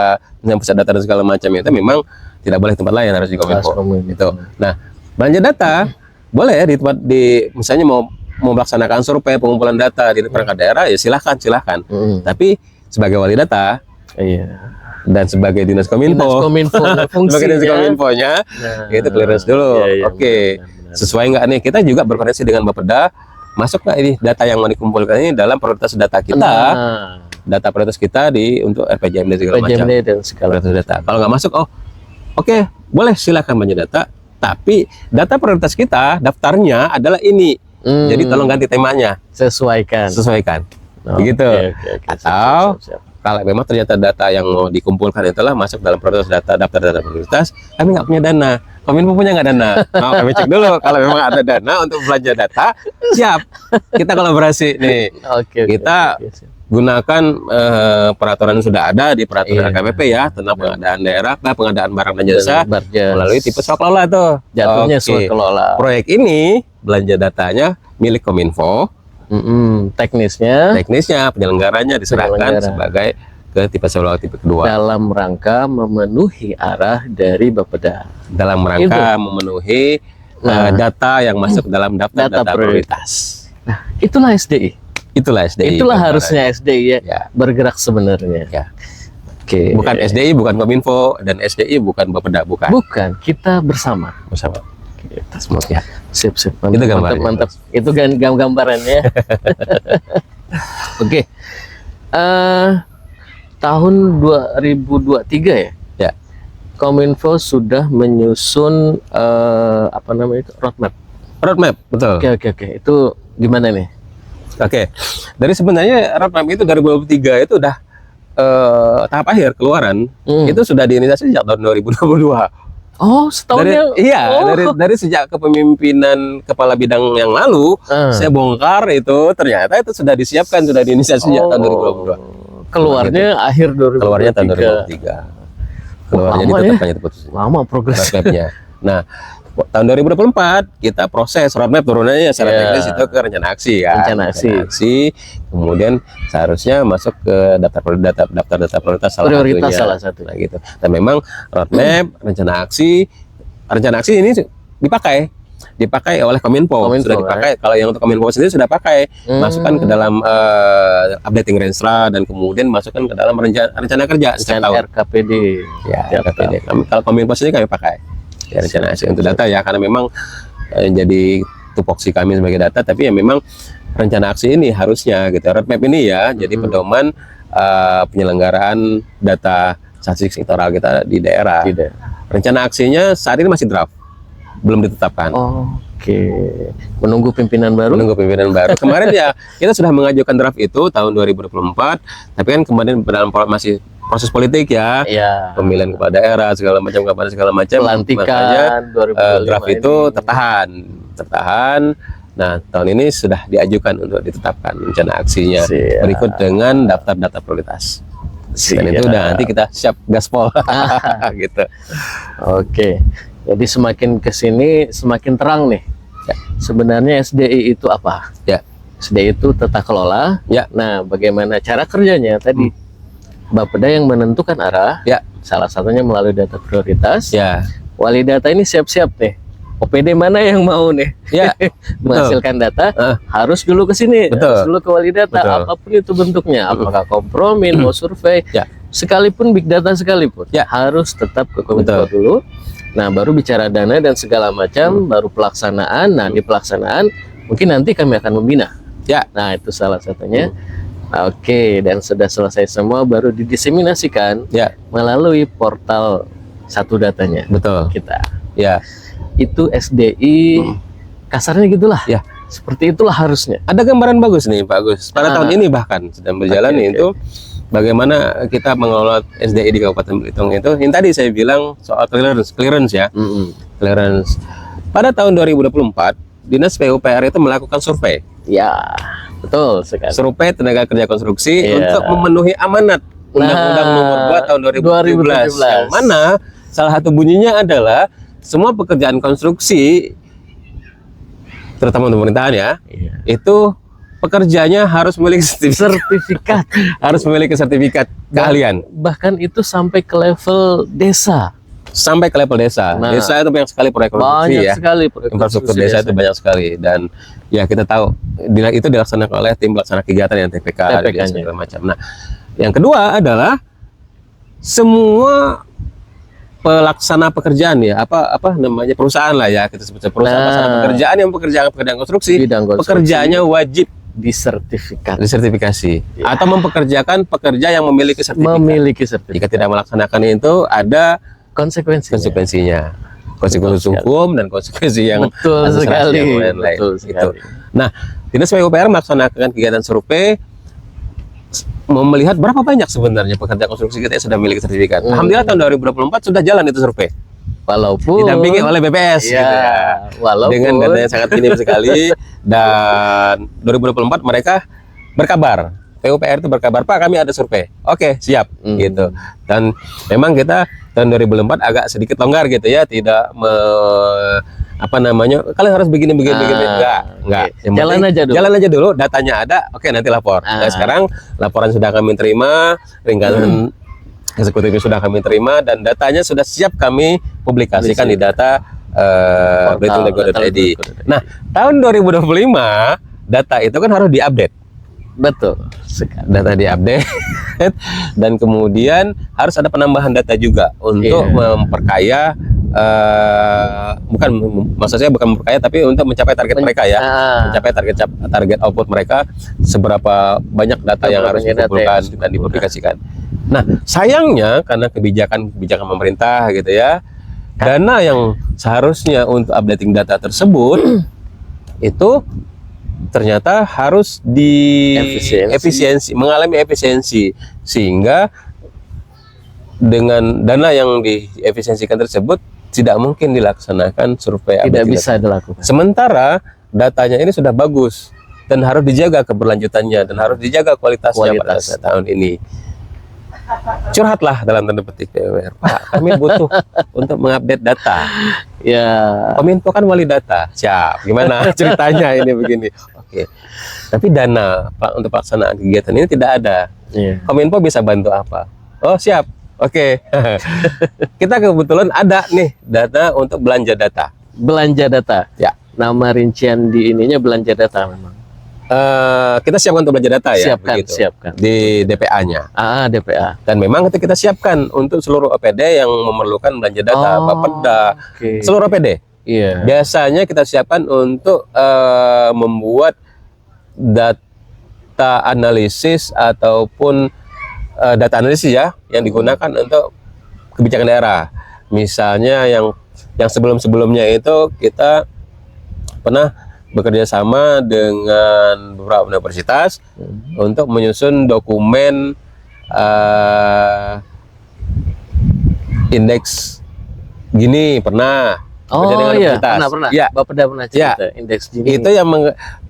dengan pusat data dan segala macam itu memang tidak boleh tempat lain, harus di Kominfo. Itu. Nah, belanja data boleh di tempat misalnya mau melaksanakan survei pengumpulan data di perangkat daerah ya silahkan. Tapi sebagai wali data, dan sebagai dinas kominfo sebagai dinas kominfonya, itu clearance dulu. Oke. Benar. Sesuai nggak nih? Kita juga berkoordinasi dengan Bapeda, masuk nggak ini data yang mau dikumpulkan ini dalam prioritas data kita, data prioritas kita untuk RPJMD segala macam. Dan segala data. Kalau nggak masuk, oke, boleh silakan banyak data. Tapi data prioritas kita daftarnya adalah ini. Jadi tolong ganti temanya. Sesuaikan. Begitu. Atau siap. Kalau memang ternyata data yang mau dikumpulkan itulah masuk dalam prioritas daftar data prioritas, kami nggak punya dana. Kominfo punya nggak dana? Mau kami cek dulu. Kalau memang ada dana untuk belanja data, siap. Kita kolaborasi nih. Kita gunakan peraturan yang sudah ada di peraturan KPP ya tentang pengadaan daerah, pengadaan barang dan jasa melalui tipe swakelola tuh. Jatuhnya swakelola. Proyek ini belanja datanya milik Kominfo. Teknisnya penyelenggaranya diserahkan sebagai ke tipe swakelola tipe kedua dalam rangka memenuhi arah dari Bapeda, dalam rangka memenuhi data yang masuk dalam daftar data prioritas. Nah, itulah SDI. Itulah harusnya SDI ya bergerak sebenarnya. Oke. Bukan SDI, bukan Kominfo, dan SDI bukan Bapeda, bukan. Kita bersama. Kita semua ya. Sip. Mantap. Itu gambarannya. Oke. Tahun 2023 ya. Kominfo sudah menyusun roadmap, betul. Oke. Itu gimana nih? Dari sebenarnya roadmap itu 2023 itu udah tahap akhir keluaran. Itu sudah diinisiasi sejak tahun 2022. Setahun dari sejak kepemimpinan kepala bidang yang lalu, saya bongkar itu ternyata itu sudah disiapkan, sudah diinisiasi sejak tahun 2022. Keluarnya akhir 2023. Keluarnya tahun 2023. Keluarnya ditetapkannya lama progresnya. Nah, tahun 2024 kita proses roadmap turunannya secara teknis itu ke rencana aksi ya. Rencana aksi. Kemudian seharusnya masuk ke daftar data prioritas salah satu. Nah, gitu. Dan memang roadmap, rencana aksi ini dipakai oleh Kominfo sudah dipakai. Kalau yang untuk Kominfo sendiri sudah pakai, masukkan ke dalam updating Renstra dan kemudian masukkan ke dalam rencana kerja setiap tahun. RKPD. RKPD. Kalau Kominfo sendiri kami pakai rencana aksi untuk data ya, karena memang jadi tupoksi kami sebagai data, tapi ya memang rencana aksi ini harusnya gitu, roadmap ini ya jadi pedoman penyelenggaraan data statistik sektoral kita di daerah. Rencana aksinya saat ini masih draft, belum ditetapkan. Menunggu pimpinan baru. Kemarin ya kita sudah mengajukan draft itu tahun 2024, tapi kan kemarin dalam masih proses politik ya, pemilihan kepala daerah segala macam, pelantikan 2025 draft itu tertahan. Nah, tahun ini sudah diajukan untuk ditetapkan rencana aksinya berikut dengan daftar data prioritas. Dan itu udah nanti kita siap gaspol gitu. Jadi semakin kesini semakin terang nih. Sebenarnya SDI itu apa? SDI itu tata kelola. Nah, bagaimana cara kerjanya tadi? Bapeda yang menentukan arah. Salah satunya melalui data prioritas. Wali data ini siap-siap nih. OPD mana yang mau nih menghasilkan data, harus dulu ke sini, harus dulu ke wali data, apapun itu bentuknya, apakah kompromi, mau survei, sekalipun big data sekalipun, harus tetap ke Kominfo dulu. Nah, baru bicara dana dan segala macam, baru pelaksanaan. Nah, di pelaksanaan mungkin nanti kami akan membina. Nah, itu salah satunya. Dan sudah selesai semua, baru didiseminasikan melalui portal satu datanya. Kita. Itu SDI kasarnya gitulah. Seperti itulah harusnya. Ada gambaran bagus nih Pak Agus. Pada tahun ini bahkan sedang berjalan itu bagaimana kita mengelola SDI di Kabupaten Belitung itu. Yang tadi saya bilang soal clearance ya. Clearance. Pada tahun 2024 Dinas PUPR itu melakukan survei. Betul sekali. Survei tenaga kerja konstruksi untuk memenuhi amanat Undang-Undang Nomor 2 tahun 2017. Yang mana salah satu bunyinya adalah semua pekerjaan konstruksi, terutama untuk pemerintahan ya, itu pekerjanya harus memiliki sertifikat, harus memiliki sertifikat keahlian. Bahkan itu sampai ke level desa. sampai ke level desa. Nah, Desa itu banyak sekali proyek konstruksi banyak ya. sekali proyek Infrastruktur konstruksi desa itu banyak sekali, dan ya kita tahu itu dilaksanakan oleh tim pelaksana kegiatan yang TPK dan segala macam. Nah, yang kedua adalah semua pelaksana pekerjaan ya, apa namanya, perusahaan lah ya, kita sebut perusahaan pelaksana pekerjaan yang pekerjaan konstruksi, pekerjaannya wajib disertifikasi ya, atau mempekerjakan pekerja yang memiliki sertifikat. Jika tidak melaksanakan itu ada konsekuensinya, konsekuensi hukum dan konsekuensi yang sekali. Yang lain. Itu. Nah, Dinas PUPR melaksanakan kegiatan survei, melihat berapa banyak sebenarnya pekerja konstruksi kita yang sudah memiliki sertifikat. Alhamdulillah tahun 2024 sudah jalan itu survei. Walaupun didampingi oleh BPS ya, gitu ya. Walaupun dengan data yang sangat minim sekali, dan 2024 mereka berkabar, PUPR itu berkabar, Pak kami ada survei. Oke, siap gitu. Dan memang kita tahun 2024 agak sedikit longgar gitu ya, tidak kalian harus begini enggak. Jalan aja dulu, datanya ada, oke nanti lapor. Nah, sekarang laporan sudah kami terima, ringkasan eksekutifnya sudah kami terima, dan datanya sudah siap kami publikasikan di data Belitung.go.id. Nah, tahun 2025 data itu kan harus diupdate. Betul. Data diupdate dan kemudian harus ada penambahan data juga untuk memperkaya, bukan memperkaya, tapi untuk mencapai target mereka ya, mencapai target output mereka, seberapa banyak data yang harus dikumpulkan dan dipublikasikan. Nah, sayangnya karena kebijakan pemerintah gitu ya, dana yang seharusnya untuk updating data tersebut itu ternyata harus mengalami efisiensi, sehingga dengan dana yang diefisiensikan tersebut tidak mungkin dilaksanakan survei. Tidak bisa dilakukan. Sementara datanya ini sudah bagus dan harus dijaga keberlanjutannya dan harus dijaga kualitasnya pada tahun ini. Curhatlah dalam tanda petik PUPR, Pak kami butuh untuk mengupdate data. Ya, Kominfo kan wali data. Siap. Gimana ceritanya ini begini? Oke. Tapi dana untuk pelaksanaan kegiatan ini tidak ada. Kominfo bisa bantu apa? Oh, siap. Oke. Kita kebetulan ada nih data untuk belanja data. Belanja data. Ya. Nama rincian di ininya belanja data memang. Kita siapkan untuk belanja data ya, siapkan di DPA-nya. DPA. Dan memang kita siapkan untuk seluruh OPD yang memerlukan belanja data, Bapeda, seluruh OPD. Iya. Biasanya kita siapkan untuk membuat data analisis ataupun data analisis ya, yang digunakan untuk kebijakan daerah. Misalnya yang sebelum-sebelumnya itu kita pernah bekerja sama dengan beberapa universitas untuk menyusun dokumen indeks gini, pernah. Pernah. Ya. Bapeda pernah cerita indeks gini. Itu yang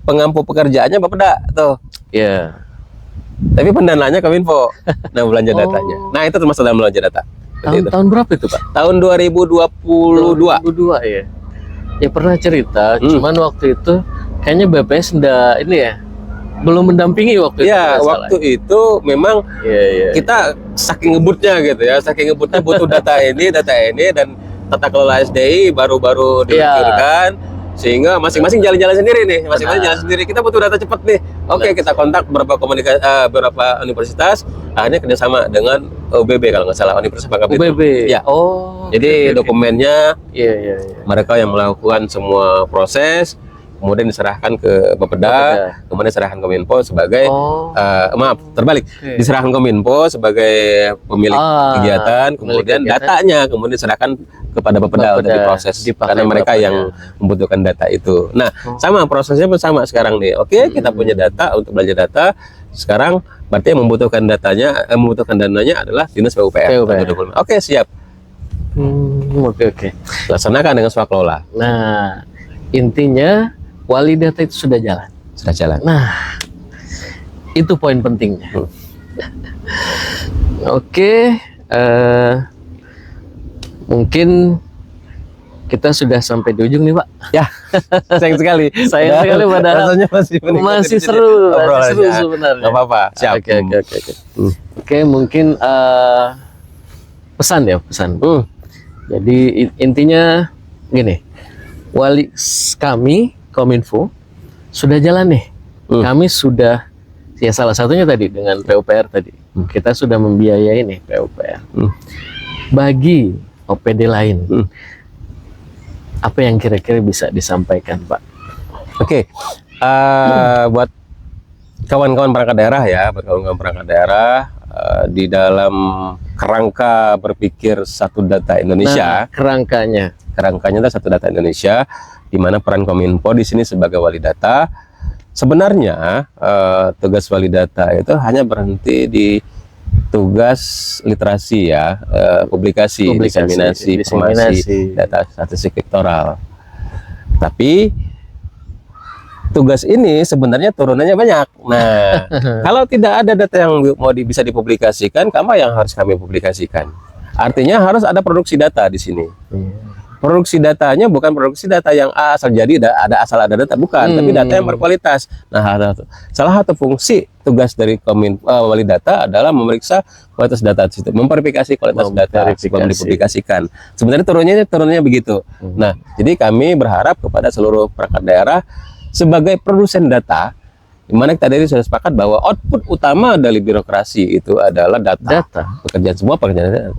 pengampu pekerjaannya Bapeda tuh. Iya. Tapi pendananya Kominfo. Nah, belanja datanya. Nah, itu termasuk dalam belanja data. Tahun berapa itu, Pak? Tahun 2022. 2022 ya. Ya pernah cerita, cuman waktu itu kayaknya BPS belum mendampingi waktu itu. Ya, waktu itu memang kita saking ngebutnya gitu ya, butuh data ini dan tata kelola SDI baru-baru diluncurkan, sehingga masing-masing jalan-jalan sendiri nih, kita butuh data cepat nih. Oke, kita kontak beberapa universitas, akhirnya kerjasama dengan UBB kalau nggak salah, Universitas Bangka Belitung. UBB. Ya. Jadi dokumennya mereka yang melakukan semua proses, kemudian diserahkan ke Bapeda, kemudian diserahkan Kominfo sebagai diserahkan Kominfo sebagai pemilik kegiatan, kemudian datanya kemudian diserahkan kepada Bapeda untuk diproses, karena mereka yang membutuhkan data itu. Nah, sama prosesnya pun sama sekarang nih. Oke, kita punya data untuk belanja data. Sekarang berarti yang membutuhkan dananya adalah Dinas PUPR. Oke, siap. Oke. Laksanakan dengan swaklola. Nah, intinya wali data itu sudah jalan. Nah, itu poin pentingnya. Oke, mungkin kita sudah sampai di ujung nih, Pak. Ya, sayang sekali. Padahal rasanya masih seru sebenarnya. Gak apa-apa. Siap. Oke, mungkin pesan. Jadi intinya gini, kami Kominfo sudah jalan nih. Kami sudah, ya salah satunya tadi dengan PUPR tadi. Kita sudah membiayai nih PUPR. Bagi OPD lain, apa yang kira-kira bisa disampaikan, Pak? Oke, buat kawan-kawan perangkat daerah ya, buat kawan-kawan perangkat daerah di dalam kerangka berpikir satu data Indonesia. Nah, kerangkanya itu satu data Indonesia, di mana peran Kominfo di sini sebagai wali data. Sebenarnya tugas wali data itu hanya berhenti di tugas literasi ya, publikasi, diseminasi, informasi, data statistik sektoral. Tapi tugas ini sebenarnya turunannya banyak. Nah, kalau tidak ada data yang mau bisa dipublikasikan, apa yang harus kami publikasikan? Artinya harus ada produksi data di sini. Produksi datanya bukan produksi data yang asal jadi asal ada data, bukan, tapi data yang berkualitas. Nah, salah satu fungsi tugas dari wali data adalah memeriksa kualitas data itu, memverifikasi kualitas data sebelum dipublikasikan. Sebenarnya turunnya begitu. Nah, jadi kami berharap kepada seluruh perangkat daerah sebagai produsen data, di mana kita tadi sudah sepakat bahwa output utama dari birokrasi itu adalah data. Pekerjaan.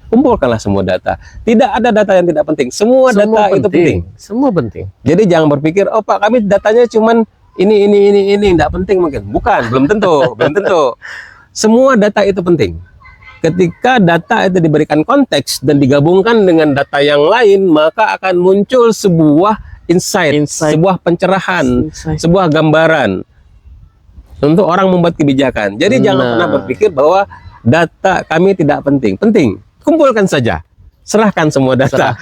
Kumpulkanlah semua data. Tidak ada data yang tidak penting. Semua data itu penting. Semua penting. Jadi jangan berpikir, oh Pak, kami datanya cuman ini tidak penting mungkin. Bukan, belum tentu. Semua data itu penting. Ketika data itu diberikan konteks dan digabungkan dengan data yang lain, maka akan muncul sebuah insight, sebuah pencerahan, sebuah gambaran untuk orang membuat kebijakan. Jadi jangan pernah berpikir bahwa data kami tidak penting. Penting. Kumpulkan saja. Serahkan semua data.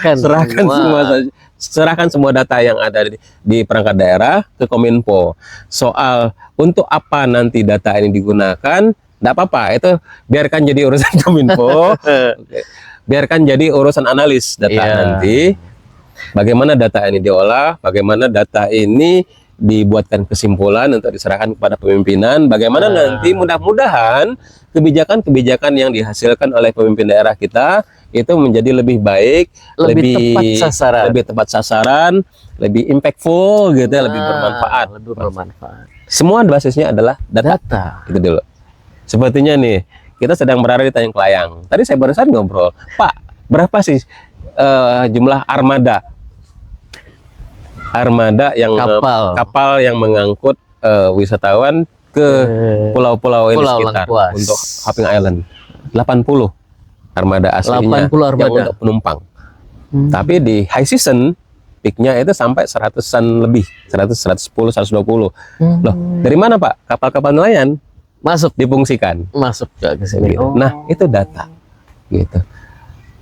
Serahkan semua data yang ada di perangkat daerah ke Kominfo. Soal untuk apa nanti data ini digunakan, tidak apa-apa. Itu biarkan jadi urusan Kominfo. Biarkan jadi urusan analis data nanti. Bagaimana data ini diolah, bagaimana data ini dibuatkan kesimpulan untuk diserahkan kepada pemimpinan, bagaimana nanti mudah-mudahan kebijakan-kebijakan yang dihasilkan oleh pemimpin daerah kita itu menjadi lebih baik, lebih tepat sasaran, lebih impactful gitu, lebih bermanfaat. Semua basisnya adalah data. Itu dulu. Sepertinya nih, kita sedang berada di Tanjung Kelayang. Tadi saya barusan ngobrol, Pak, berapa sih jumlah armada kapal yang mengangkut wisatawan ke pulau-pulau ini sekitar untuk Hopping Island? 80 armada aslinya 80 armada yang untuk penumpang. Tapi di high season peaknya itu sampai 100-an lebih, 110, 120. Loh, dari mana Pak? Kapal-kapal nelayan masuk difungsikan. Masuk ke sini. Gitu. Nah, itu data. Gitu.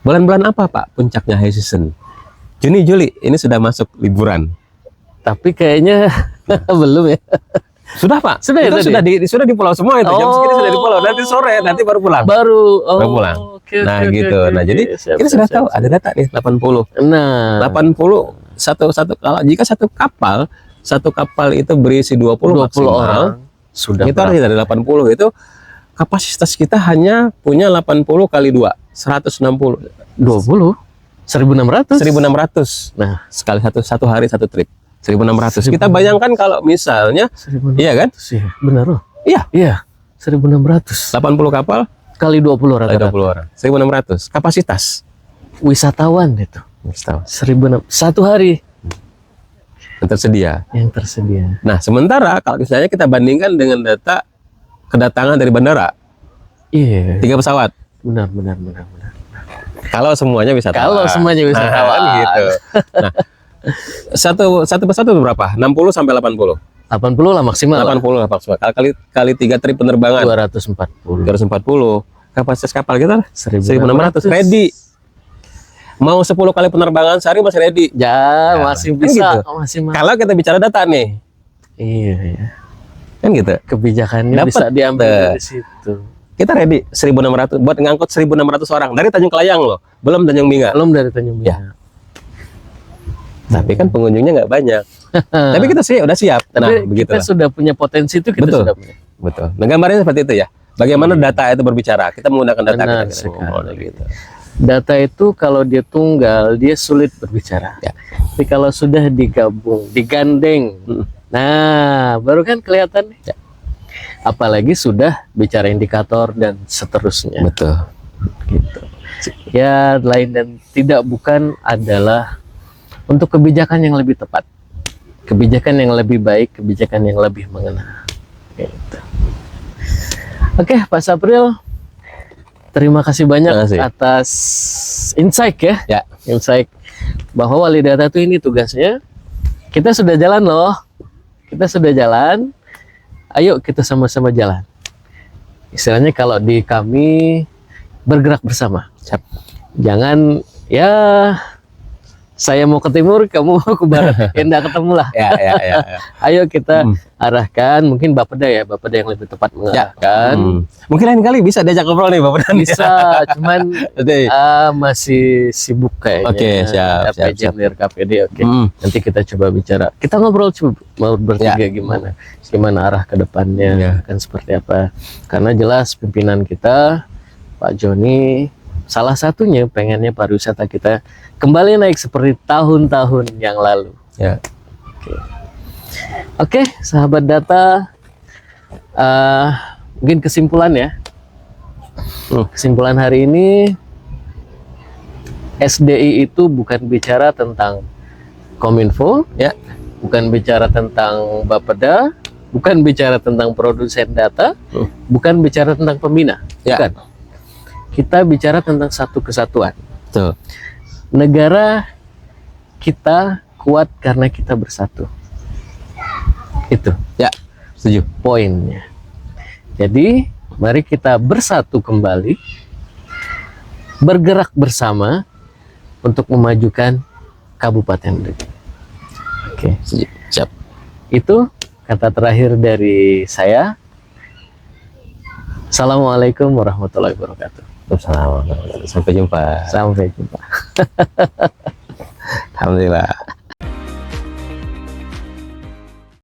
Bulan-bulan apa Pak puncaknya high season? Juni, Juli, ini sudah masuk liburan. Tapi kayaknya belum ya. Sudah Pak, sudah sudah di pulau semua itu. Jam segini sudah di pulau, nanti sore nanti baru pulang. Baru pulang. Nah, jadi kita sudah tahu ada data nih 80. Nah, 80 kalau jika satu kapal itu berisi 20 orang, sudah itu artinya dari 80 itu kapasitas kita hanya punya 80 kali 2, 160. 1600. Nah, sekali satu hari satu trip. 1600. Kita bayangkan kalau misalnya, iya kan? Benar loh. Iya. 1600. 80 kapal kali 20 orang. 1600. Kapasitas wisatawan itu. 1600 satu hari yang tersedia. Nah, sementara kalau misalnya kita bandingkan dengan data kedatangan dari bandara. Iya. 3 pesawat. Benar. Kalau semuanya wisatawan. Nah, gitu. Nah, satu pesawat itu berapa? 60 sampai 80. 80 lah maksimal. 80 lah maksimal. Kali 3 trip penerbangan. 240. Kapasitas kapal kita 1600. Ready. Mau 10 kali penerbangan sehari masih ready. Ya, masih bisa. Kan gitu. Kalau kita bicara data nih. Iya. Kan gitu. Kebijakannya bisa diambil dari situ. Kita ready 1600 buat ngangkut 1600 orang dari Tanjung Kelayang loh, belum Tanjung Binga. Belum dari Tanjung Binga. Ya. Tapi kan pengunjungnya nggak banyak. Tapi kita sih udah siap. Tapi kita sudah punya potensi itu, sudah punya. Betul. Nah, gambarnya seperti itu ya. Bagaimana data itu berbicara? Kita menggunakan data kita. Gitu. Data itu kalau dia tunggal, dia sulit berbicara. Ya. Tapi kalau sudah digabung, digandeng, nah baru kan kelihatan. Ya. Apalagi sudah bicara indikator dan seterusnya. Betul. Gitu. Ya, lain dan tidak bukan adalah untuk kebijakan yang lebih tepat, kebijakan yang lebih baik, kebijakan yang lebih mengena. Gitu. Oke, Pak Sapril, terima kasih banyak atas insight ya. Ya. Insight bahwa wali data itu ini tugasnya. Kita sudah jalan loh. Kita sudah jalan. Ayo kita sama-sama jalan. Istilahnya kalau di kami bergerak bersama. Siap. Jangan ya saya mau ke timur, kamu mau ke barat. Ya enggak ketemu lah. Ya. Ayo kita arahkan, mungkin Bapeda ya, Bapeda yang lebih tepat mengarahkan. Mungkin lain kali bisa diajak ngobrol nih Bapeda. Bisa, cuman masih sibuk kayaknya. Oke, siap. Dari KPD, oke. Nanti kita coba bicara. Kita ngobrol mau bertiga gimana arah ke depannya, akan seperti apa. Karena jelas pimpinan kita, Pak Joni, salah satunya pengennya pariwisata kita kembali naik seperti tahun-tahun yang lalu. Ya. Oke, sahabat data, mungkin kesimpulan ya. Kesimpulan hari ini, SDI itu bukan bicara tentang Kominfo, ya, bukan bicara tentang Bapeda, bukan bicara tentang produsen data, bukan bicara tentang pembina, bukan. Kita bicara tentang satu kesatuan. Betul. Negara kita kuat karena kita bersatu. Itu. Ya, setuju. Poinnya. Jadi, mari kita bersatu kembali, bergerak bersama untuk memajukan Kabupaten Brigi. Oke. Siap. Itu kata terakhir dari saya. Assalamualaikum warahmatullahi wabarakatuh. Sampai jumpa. Sampai jumpa. Alhamdulillah.